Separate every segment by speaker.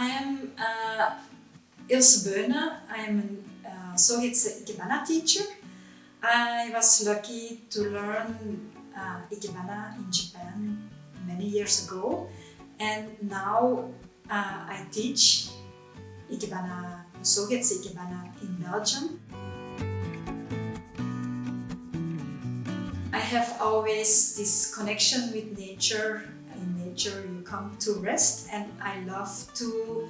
Speaker 1: I am Jetse Floralia. I am a Ikebana teacher. I was lucky to learn Ikebana in Japan many years ago, and now I teach Ikebana, Ikebana in Belgium. I have always this connection with nature. In nature you come to rest, and I love to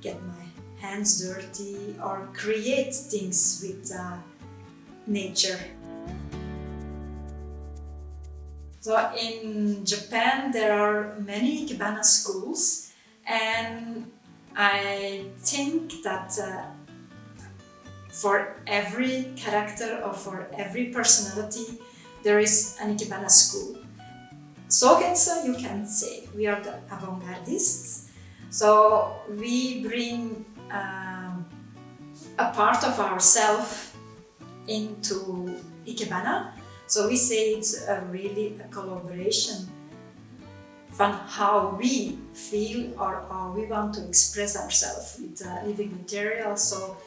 Speaker 1: get my hands dirty or create things with nature. So in Japan there are many Ikebana schools, and I think that for every character or for every personality there is an Ikebana school. Sogetsu, you can say, we are the avant-gardists. So we bring a part of ourselves into Ikebana. So we say it's really a collaboration from how we feel or how we want to express ourselves with living material. So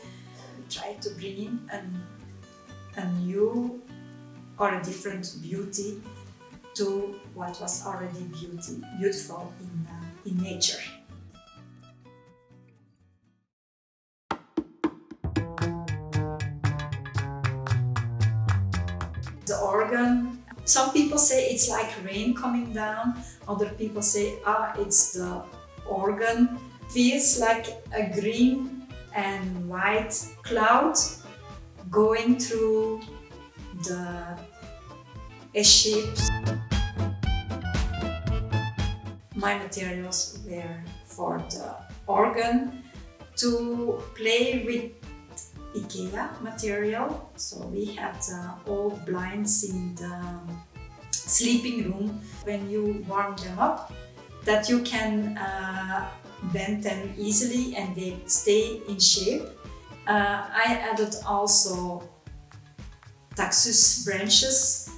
Speaker 1: we try to bring in a new or a different beauty to what was already beautiful in nature. The organ, some people say it's like rain coming down, other people say it's the organ. Feels like a green and white cloud going through the S-shapes. My materials were for the organ to play with IKEA material. So we had old blinds in the sleeping room. When you warm them up, that you can bend them easily and they stay in shape. I added also taxus branches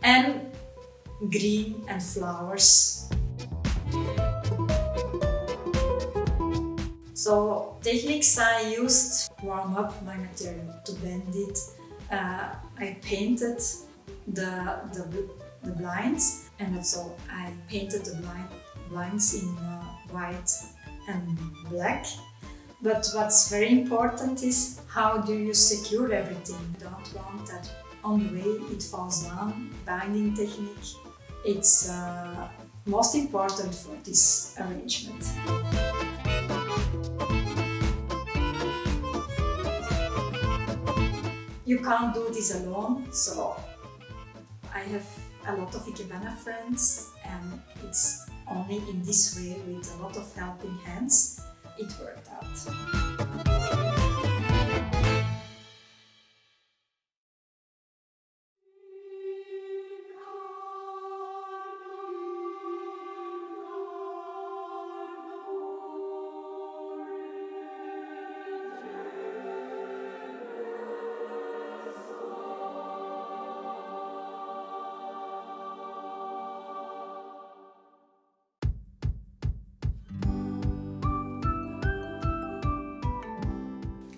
Speaker 1: and green and flowers. So techniques I used to warm up my material, to bend it. I painted the blinds, and also I painted the blinds in white and black. But what's very important is how do you secure everything. You don't want that on the way it falls down. Binding technique, it's most important for this arrangement. You can't do this alone, so I have a lot of Ikebana friends, and it's only in this way, with a lot of helping hands, it worked out.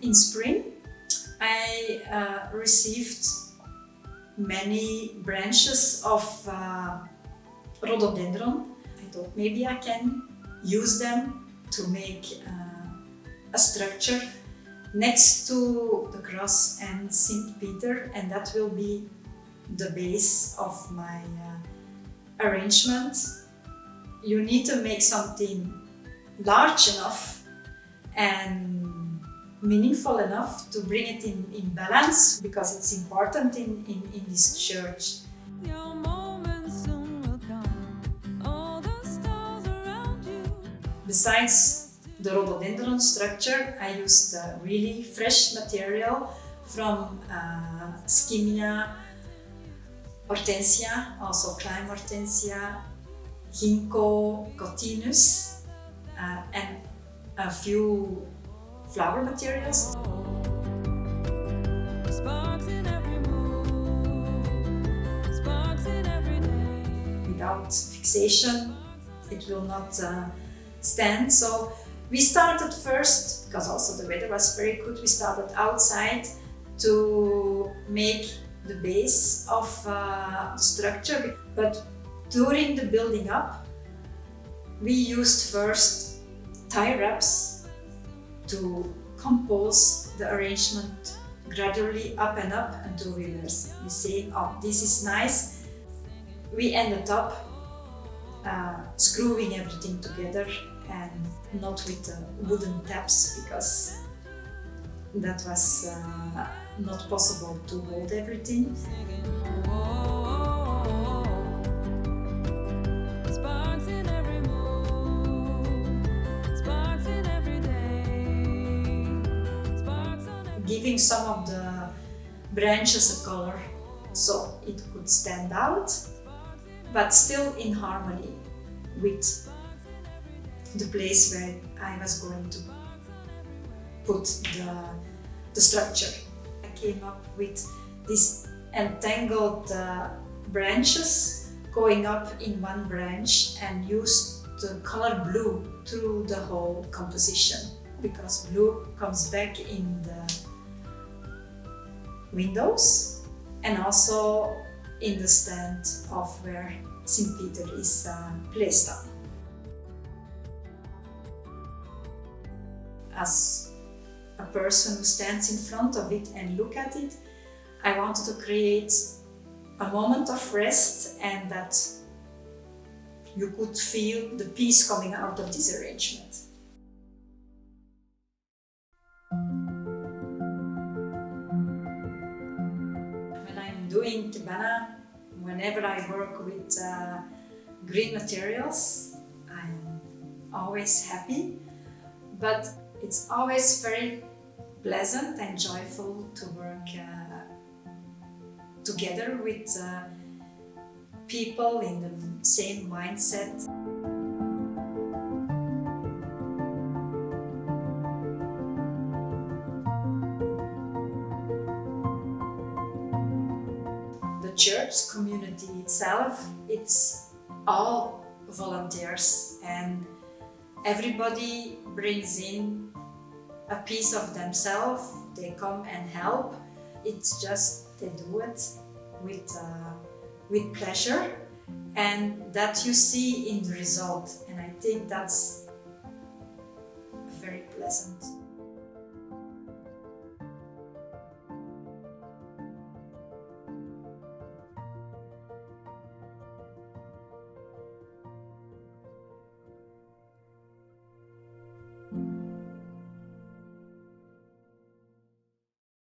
Speaker 1: In spring, I received many branches of rhododendron. I thought maybe I can use them to make a structure next to the cross and Sint-Peters, and that will be the base of my arrangement. You need to make something large enough and meaningful enough to bring it in balance, because it's important in this church. Besides the rhododendron structure, I used really fresh material from Skimmia, Hortensia, also Klein Hortensia, Ginkgo, Cotinus, and a few flower materials. Without fixation, it will not stand. So We started first, because also the weather was very good, we started outside to make the base of the structure. But during the building up, we used first tie wraps to compose the arrangement gradually up and up until we say, oh, this is nice. We ended up screwing everything together and not with wooden tabs, because that was not possible to hold everything. Giving some of the branches a color so it could stand out, but still in harmony with the place where I was going to put the structure. I came up with these entangled branches going up in one branch and used the color blue through the whole composition, because blue comes back in the windows and also in the stand of where Sint-Peters is placed on. As a person who stands in front of it and look at it, I wanted to create a moment of rest and that you could feel the peace coming out of this arrangement. When I'm doing Ikebana, whenever I work with green materials, I'm always happy, but it's always very pleasant and joyful to work together with people in the same mindset. The church community itself, it's all volunteers and everybody brings in a piece of themselves. They come and help. It's just they do it with pleasure, and that you see in the result. And I think that's very pleasant.